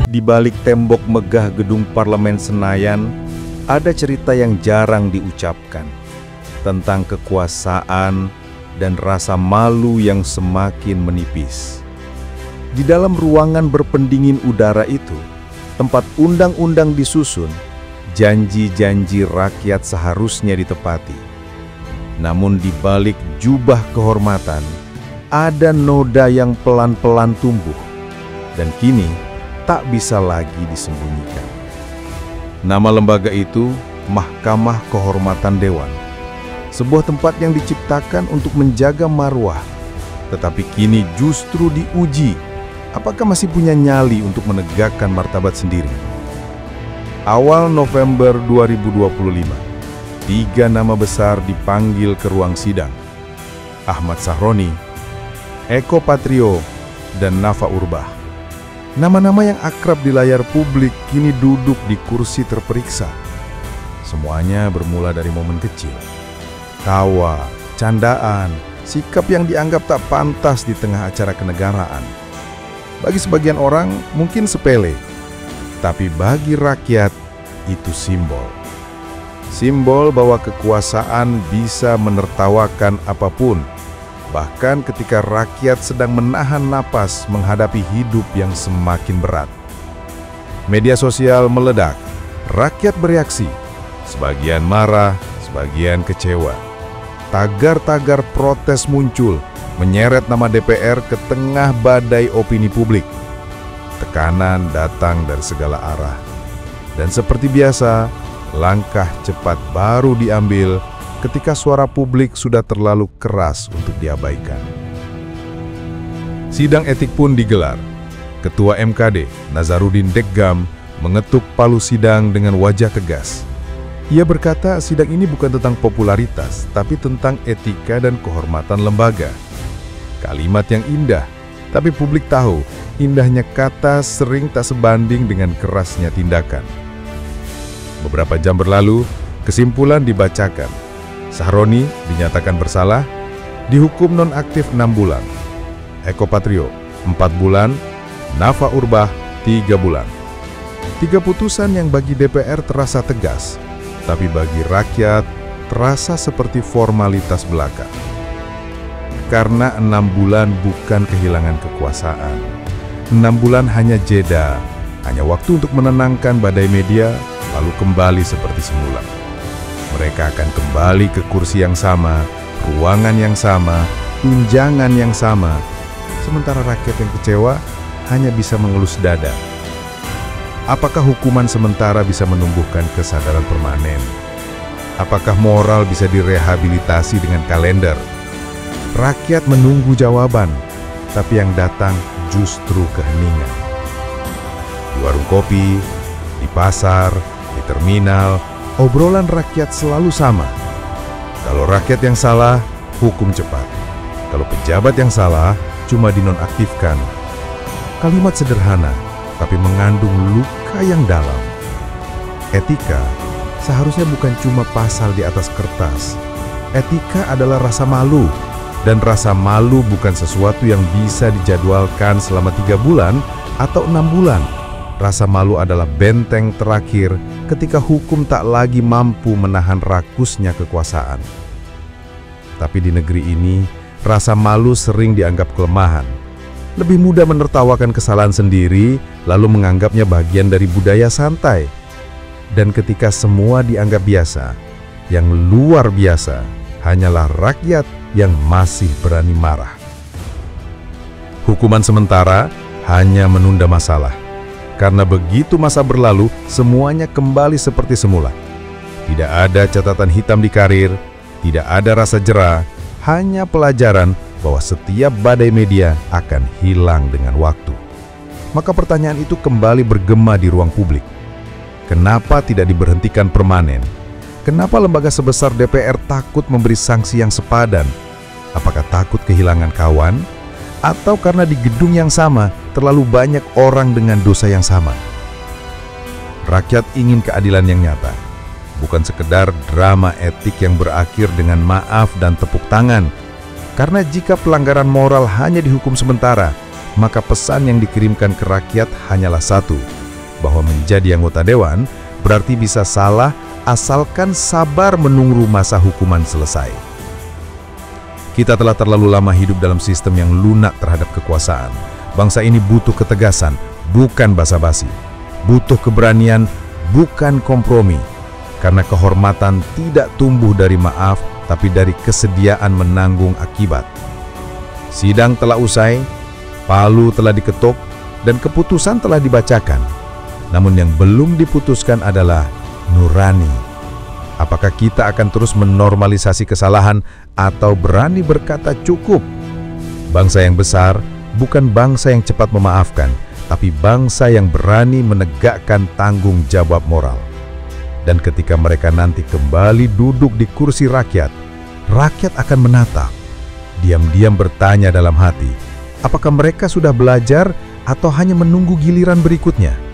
Di balik tembok megah gedung Parlemen Senayan, ada cerita yang jarang diucapkan tentang kekuasaan dan rasa malu yang semakin menipis. Di dalam ruangan berpendingin udara itu, tempat undang-undang disusun, janji-janji rakyat seharusnya ditepati. Namun di balik jubah kehormatan, ada noda yang pelan-pelan tumbuh, dan kini tak bisa lagi disembunyikan. Nama lembaga itu Mahkamah Kehormatan Dewan, sebuah tempat yang diciptakan untuk menjaga marwah, tetapi kini justru diuji apakah masih punya nyali untuk menegakkan martabat sendiri. Awal November 2025, 3 nama besar dipanggil ke ruang sidang: Ahmad Sahroni, Eko Patrio, dan Nafa Urbach. Nama-nama yang akrab di layar publik kini duduk di kursi terperiksa. Semuanya bermula dari momen kecil. Tawa, candaan, sikap yang dianggap tak pantas di tengah acara kenegaraan. Bagi sebagian orang mungkin sepele, tapi bagi rakyat itu simbol. Simbol bahwa kekuasaan bisa menertawakan apapun, bahkan ketika rakyat sedang menahan napas menghadapi hidup yang semakin berat. Media sosial meledak, rakyat bereaksi, sebagian marah, sebagian kecewa. Tagar-tagar protes muncul, menyeret nama DPR ke tengah badai opini publik. Tekanan datang dari segala arah. Dan seperti biasa, langkah cepat baru diambil ketika suara publik sudah terlalu keras untuk diabaikan. Sidang etik pun digelar. Ketua MKD, Nazarudin Deggam, mengetuk palu sidang dengan wajah tegas. Ia berkata sidang ini bukan tentang popularitas, tapi tentang etika dan kehormatan lembaga. Kalimat yang indah, tapi publik tahu indahnya kata sering tak sebanding dengan kerasnya tindakan. Beberapa jam berlalu, kesimpulan dibacakan. Sahroni dinyatakan bersalah, dihukum nonaktif 6 bulan. Eko Patrio 4 bulan, Nafa Urbach 3 bulan. 3 putusan yang bagi DPR terasa tegas, tapi bagi rakyat terasa seperti formalitas belaka. Karena 6 bulan bukan kehilangan kekuasaan. 6 bulan hanya jeda, hanya waktu untuk menenangkan badai media, lalu kembali seperti semula. Mereka akan kembali ke kursi yang sama, ruangan yang sama, tunjangan yang sama. Sementara rakyat yang kecewa hanya bisa mengelus dada. Apakah hukuman sementara bisa menumbuhkan kesadaran permanen? Apakah moral bisa direhabilitasi dengan kalender? Rakyat menunggu jawaban, tapi yang datang justru keheningan. Di warung kopi, di pasar, di terminal, obrolan rakyat selalu sama. Kalau rakyat yang salah, hukum cepat. Kalau pejabat yang salah, cuma dinonaktifkan. Kalimat sederhana, tapi mengandung luka yang dalam. Etika seharusnya bukan cuma pasal di atas kertas. Etika adalah rasa malu, dan rasa malu bukan sesuatu yang bisa dijadwalkan selama 3 bulan atau 6 bulan. Rasa malu adalah benteng terakhir ketika hukum tak lagi mampu menahan rakusnya kekuasaan. Tapi di negeri ini, rasa malu sering dianggap kelemahan. Lebih mudah menertawakan kesalahan sendiri, lalu menganggapnya bagian dari budaya santai. Dan ketika semua dianggap biasa, yang luar biasa hanyalah rakyat yang masih berani marah. Hukuman sementara hanya menunda masalah. Karena begitu masa berlalu, semuanya kembali seperti semula. Tidak ada catatan hitam di karir, tidak ada rasa jera, hanya pelajaran bahwa setiap badai media akan hilang dengan waktu. Maka pertanyaan itu kembali bergema di ruang publik. Kenapa tidak diberhentikan permanen? Kenapa lembaga sebesar DPR takut memberi sanksi yang sepadan? Apakah takut kehilangan kawan? Atau karena di gedung yang sama terlalu banyak orang dengan dosa yang sama? Rakyat ingin keadilan yang nyata, bukan sekedar drama etik yang berakhir dengan maaf dan tepuk tangan. Karena jika pelanggaran moral hanya dihukum sementara, maka pesan yang dikirimkan ke rakyat hanyalah satu: bahwa menjadi anggota dewan berarti bisa salah asalkan sabar menunggu masa hukuman selesai. Kita telah terlalu lama hidup dalam sistem yang lunak terhadap kekuasaan. Bangsa ini butuh ketegasan, bukan basa-basi. Butuh keberanian, bukan kompromi. Karena kehormatan tidak tumbuh dari maaf, tapi dari kesediaan menanggung akibat. Sidang telah usai, palu telah diketuk, dan keputusan telah dibacakan. Namun yang belum diputuskan adalah nurani. Apakah kita akan terus menormalisasi kesalahan atau berani berkata cukup? Bangsa yang besar bukan bangsa yang cepat memaafkan, tapi bangsa yang berani menegakkan tanggung jawab moral. Dan ketika mereka nanti kembali duduk di kursi rakyat, rakyat akan menatap, diam-diam bertanya dalam hati, apakah mereka sudah belajar atau hanya menunggu giliran berikutnya?